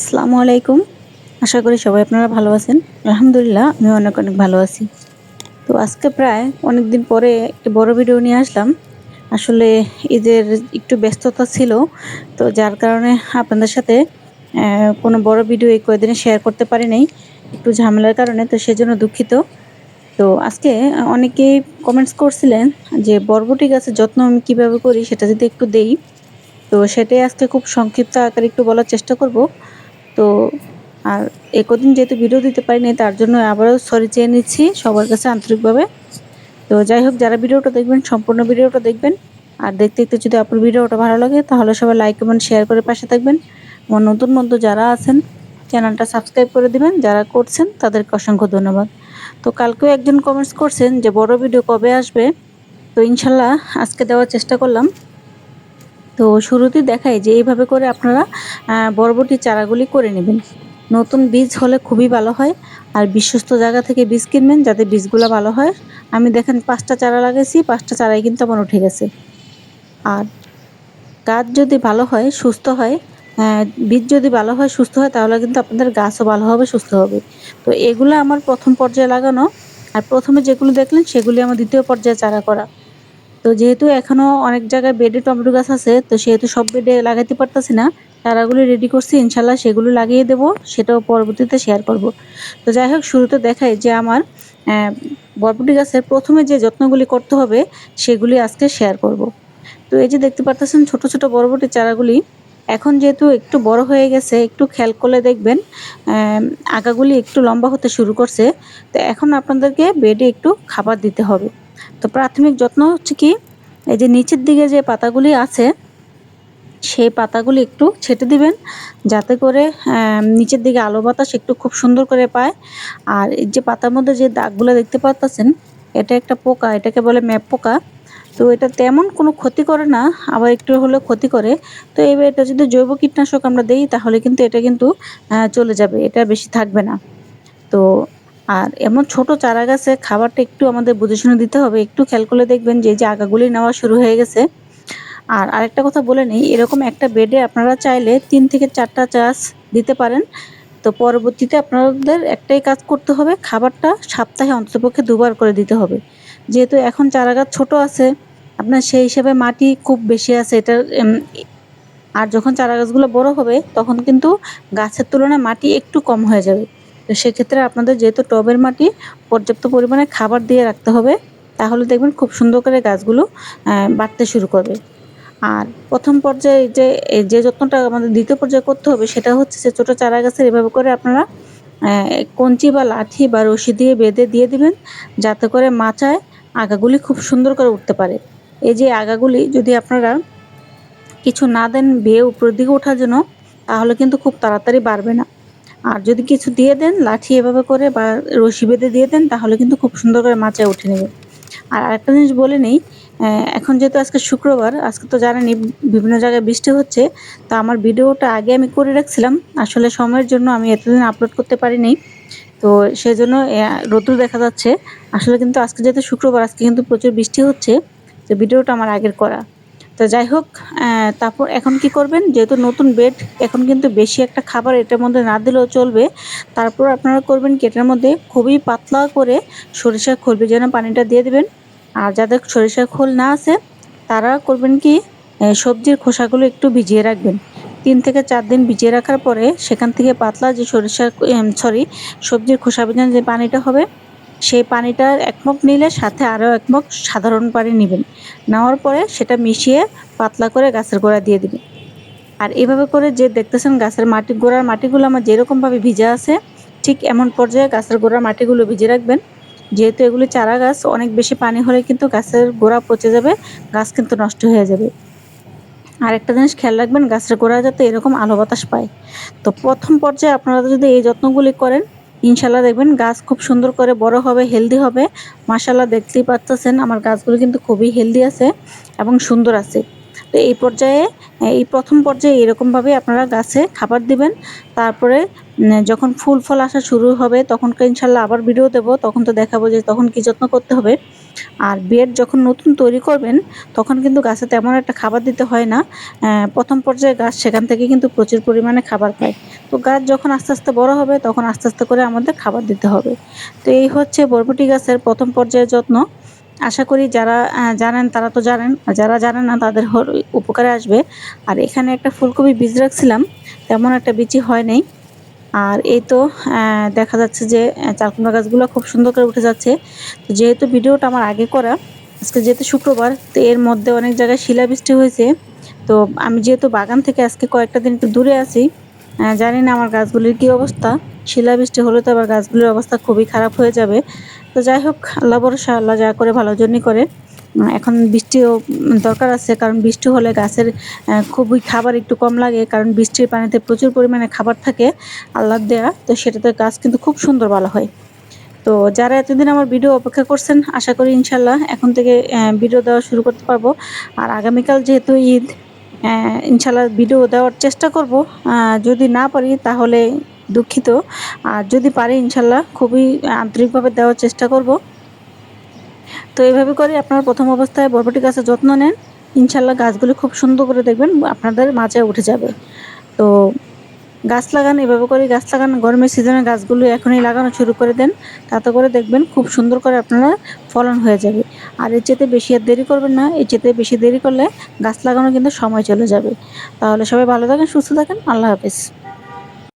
আসসালামু আলাইকুম। আশা করি সবাই আপনারা ভালো আছেন। আলহামদুলিল্লাহ আমি অনেক ভালো আছি। তো আজকে প্রায় অনেকদিন পরে একটা বড় ভিডিও নিয়ে আসলাম। আসলে ঈদের একটু ব্যস্ততা ছিল। তো যার কারণে আপনাদের সাথে কোনো বড় ভিডিও এই কয়দিনে শেয়ার করতে পারি নাই। একটু ঝামেলার কারণে, তো সেজন্য দুঃখিত। তো আজকে অনেকেই কমেন্টস করছিলেন যে বরবটি গাছের যত্ন আমি কিভাবে করি সেটা যদি একটু দেই। তো সেটাই আজকে খুব সংক্ষিপ্ত আকারে একটু বলার চেষ্টা করব। তো আর এ কদিন যেহেতু ভিডিও দিতে পারিনি, তার জন্য আবারও সরি চেয়ে নিচ্ছি সবার কাছে আন্তরিকভাবে। তো যাই হোক, যারা ভিডিওটা দেখবেন সম্পূর্ণ ভিডিওটা দেখবেন। আর দেখতে দেখতে যদি আপনার ভিডিওটা ভালো লাগে তাহলে সবাই লাইক কমেন্ট শেয়ার করে পাশে থাকবেন। আমার নতুন বন্ধু যারা আছেন চ্যানেলটা সাবস্ক্রাইব করে দিবেন, যারা করছেন তাদেরকে অসংখ্য ধন্যবাদ। তো কালকেও একজন কমেন্টস করছেন যে বড় ভিডিও কবে আসবে। তো ইনশাল্লাহ আজকে দেওয়ার চেষ্টা করলাম। তো শুরুতেই দেখাই যে এইভাবে করে আপনারা বরবটি চারাগুলি করে নেবেন। নতুন বীজ হলে খুবই ভালো হয়। আর বিশ্বস্ত জায়গা থেকে বীজ কিনবেন যাতে বীজগুলো ভালো হয়। আমি দেখেন 5টা চারা লাগাইছি, 5টা চারাই কিন্তু আমার উঠে গেছে। আর গাছ যদি ভালো হয়, সুস্থ হয়, বীজ যদি ভালো হয়, সুস্থ হয়, তাহলে কিন্তু আপনাদের গাছও ভালো হবে, সুস্থ হবে। তো এগুলো আমার প্রথম পর্যায়ে লাগানো। আর প্রথমে যেগুলো দেখলেন সেগুলি আমার দ্বিতীয় পর্যায়ে চারা করা। তো যেহেতু এখনো অনেক জায়গায় বেডে টমেটো গাছ আছে, তো সেহেতু সব বেডে লাগাইতে পারতাছি না। চারাগুলি রেডি করছি, ইনশাল্লাহ সেগুলো লাগিয়ে দেব, সেটাও পরবর্তীতে শেয়ার করব। তো যাই হোক, শুরুতে দেখাই যে আমার বরবটি গাছের প্রথমে যে যত্নগুলি করতে হবে সেগুলি আজকে শেয়ার করব। তো এই যে দেখতে পারতেছেন ছোট ছোট বরবটি চারাগুলি এখন যেহেতু একটু বড় হয়ে গেছে, একটু খেয়াল করলে দেখবেন আগাগুলি একটু লম্বা হতে শুরু করছে। তো এখন আপনাদেরকে বেডে একটু খাবার দিতে হবে। তো প্রাথমিক যত্ন হচ্ছে কি, এই যে নিচের দিকে যে পাতাগুলি আছে সেই পাতাগুলি একটু ছেটে দিবেন, যাতে করে নিচের দিকে আলো বাতাস একটু খুব সুন্দর করে পায়। আর এই যে পাতার মধ্যে যে দাগগুলো দেখতে পাচ্ছেন, এটা একটা পোকা, এটাকে বলে ম্যাপ পোকা। তো এটা তেমন কোনো ক্ষতি করে না, আবার একটু হলেও ক্ষতি করে। তো এবার এটা যদি জৈব কীটনাশক আমরা দেই তাহলে কিন্তু এটা কিন্তু চলে যাবে, এটা বেশি থাকবে না। তো আর এমন ছোট চারা গাছে খাবারটা একটু আমাদের বুঝে শুনে দিতে হবে। একটু খেয়াল করলে দেখবেন যে এই যে আগাগুলি নেওয়া শুরু হয়ে গেছে। আর আরেকটা কথা বলে নেই, এরকম একটা বেডে আপনারা চাইলে 3 থেকে 4টা চাষ দিতে পারেন। তো পরবর্তীতে আপনাদের একটাই কাজ করতে হবে, খাবারটা সপ্তাহে অন্ততপক্ষে 2 বার করে দিতে হবে। যেহেতু এখন চারা গাছ ছোট আছে, আপনার সেই হিসেবে মাটি খুব বেশি আছে এটার আর যখন চারা গাছগুলো বড় হবে তখন কিন্তু গাছের তুলনায় মাটি একটু কম হয়ে যাবে। তো সেক্ষেত্রে আপনাদের যেহেতু টবের মাটি, পর্যাপ্ত পরিমাণে খাবার দিয়ে রাখতে হবে। তাহলে দেখবেন খুব সুন্দর করে গাছগুলো বাড়তে শুরু করবে। আর প্রথম পর্যায়ে যে যত্নটা আমাদের দ্বিতীয় পর্যায়ে করতে হবে সেটা হচ্ছে যে ছোট চারা গাছের এভাবে করে আপনারা কঞ্চি বা লাঠি বা রশি দিয়ে বেঁধে দিয়ে দিবেন, যাতে করে মাচায় আগাগুলি খুব সুন্দর করে উঠতে পারে। এই যে আগাগুলি যদি আপনারা কিছু না দেন বেয়ে উপরের দিকে ওঠার জন্য, তাহলে কিন্তু খুব তাড়াতাড়ি বাড়বে না। আর যদি কিছু দিয়ে দেন লাঠি এভাবে করে বা রশি বেঁধে দিয়ে দেন, তাহলে কিন্তু খুব সুন্দর করে মাচায় উঠে নেবে। আর আরেকটা জিনিস বলে নেই, এখন যেহেতু আজকে শুক্রবার, আজকে তো জানেনই বিভিন্ন জায়গায় বৃষ্টি হচ্ছে। তো আমার ভিডিওটা আগে আমি করে রাখছিলাম, আসলে সময়ের জন্য আমি এতদিন আপলোড করতে পারিনি। তো সেজন্য রোদ্দুর দেখা যাচ্ছে। আসলে কিন্তু আজকে যেহেতু শুক্রবার, আজকে কিন্তু প্রচুর বৃষ্টি হচ্ছে। তো ভিডিওটা আমার আগের করা। তো যাই হোক, তারপর এখন কি করবেন, যেহেতু নতুন বেড, এখন কিন্তু বেশি একটা খাবার এটার মধ্যে না দিলেও চলবে। তারপর আপনারা করবেন কি, এটার মধ্যে খুবই পাতলা করে সরিষার খোল ভেজানো পানিটা দিয়ে দিবেন। আর যাদের সরিষার খোল না আছে তারা করবেন কি, সবজির খোসাগুলো একটু ভিজিয়ে রাখবেন। 3 থেকে 4 দিন ভিজিয়ে রাখার পরে সেখান থেকে পাতলা যে সবজির খোসা ভেজানো যে পানিটা হবে, সেই পানিটার 1 মগ নিলে সাথে আরও 1 মগ সাধারণ পানি নিবেন। নেওয়ার পরে সেটা মিশিয়ে পাতলা করে গাছের গোড়ায় দিয়ে দিবেন। আর এভাবে করে যে দেখতেছেন গাছের গোড়ার মাটিগুলো আমার যেরকমভাবে ভিজা আছে, ঠিক এমন পর্যায়ে গাছের গোড়ার মাটিগুলো ভিজিয়ে রাখবেন। যেহেতু এগুলি চারা গাছ, অনেক বেশি পানি হলে কিন্তু গাছের গোড়া পচে যাবে, গাছ কিন্তু নষ্ট হয়ে যাবে। আর একটা জিনিস খেয়াল রাখবেন, গাছের গোড়া যাতে এরকম আলো বাতাস পায়। তো প্রথম পর্যায়ে আপনারা যদি এই যত্নগুলি করেন, ইনশাল্লাহ দেখবেন গাছ খুব সুন্দর করে বড় হবে, হেলদি হবে। মাশাআল্লাহ, দেখতেই পাচ্ছেন আমার গাছগুলো কিন্তু খুবই হেলদি আছে এবং সুন্দর আছে। তো এই পর্যায়ে, এই প্রথম পর্যায়ে এরকমভাবে আপনারা গাছে খাবার দিবেন। তারপরে যখন ফুল ফল আসা শুরু হবে তখন ইনশাল্লাহ আবার ভিডিও দেব, তখন তো দেখাবো যে তখন কি যত্ন করতে হবে। আর বেড যখন নতুন তৈরি করবেন তখন কিন্তু গাছে তেমন একটা খাবার দিতে হয় না। প্রথম পর্যায়ে গাছ সেখান থেকে কিন্তু প্রচুর পরিমাণে খাবার পায়। তো গাছ যখন আস্তে আস্তে বড় হবে তখন আস্তে আস্তে করে আমাদের খাবার দিতে হবে। তো এই হচ্ছে বরবটি গাছের প্রথম পর্যায়ের যত্ন। আশা করি যারা জানেন তারা তো জানেন, আর যারা জানেন না তাদের উপকারে আসবে। আর এখানে একটা ফুলকপি বীজ রাখছিলাম, তেমন একটা বিচি হয় নাই। আর এই তো দেখা যাচ্ছে যে চাল কুমড়া গাছগুলো খুব সুন্দর করে উঠে যাচ্ছে। তো যেহেতু ভিডিওটা আমার আগে করা, আজকে যেহেতু শুক্রবার, তো এর মধ্যে অনেক জায়গায় শিলাবৃষ্টি হয়েছে। তো আমি যেহেতু বাগান থেকে আজকে কয়েকটা দিন একটু দূরে আছি, জানি না আমার গাছগুলির কী অবস্থা। শিলাবৃষ্টি হলে তো আবার গাছগুলির অবস্থা খুবই খারাপ হয়ে যাবে। তো যাই হোক, আল্লাহ ভরসা, আল্লাহ যা করে ভালোর জন্যই করে। এখন বৃষ্টিও দরকার আছে, কারণ বৃষ্টি হলে গাছের খুবই খাবার একটু কম লাগে, কারণ বৃষ্টির পানিতে প্রচুর পরিমাণে খাবার থাকে আল্লাহর দেয়া। তো সেটাতে গাছ কিন্তু খুব সুন্দর ভালো হয়। তো যারা এতদিন আমার ভিডিও অপেক্ষা করছেন, আশা করি ইনশাল্লাহ এখন থেকে ভিডিও দেওয়া শুরু করতে পারবো। আর আগামীকাল যেহেতু ঈদ, ইনশাল্লাহ ভিডিও দেওয়ার চেষ্টা করব। যদি না পারি তাহলে দুঃখিত, আর যদি পারি ইনশাল্লাহ খুবই আন্তরিকভাবে দেওয়ার চেষ্টা করব। তো এইভাবে করে আপনারা প্রথম অবস্থায় বরবটি গাছের যত্ন নেন, ইনশাল্লাহ গাছগুলি খুব সুন্দর করে দেখবেন আপনাদের মাঝে উঠে যাবে। তো গাছ লাগান, এভাবে করে গাছ লাগান, গরমের সিজনে গাছগুলো এখনই লাগানো শুরু করে দেন, তাতে করে দেখবেন খুব সুন্দর করে আপনারা ফলন হয়ে যাবে। আর এর চেয়ে বেশি আর দেরি করবেন না, এর চেয়ে বেশি দেরি করলে গাছ লাগানো কিন্তু সময় চলে যাবে। তাহলে সবাই ভালো থাকেন, সুস্থ থাকেন, আল্লাহ হাফেজ।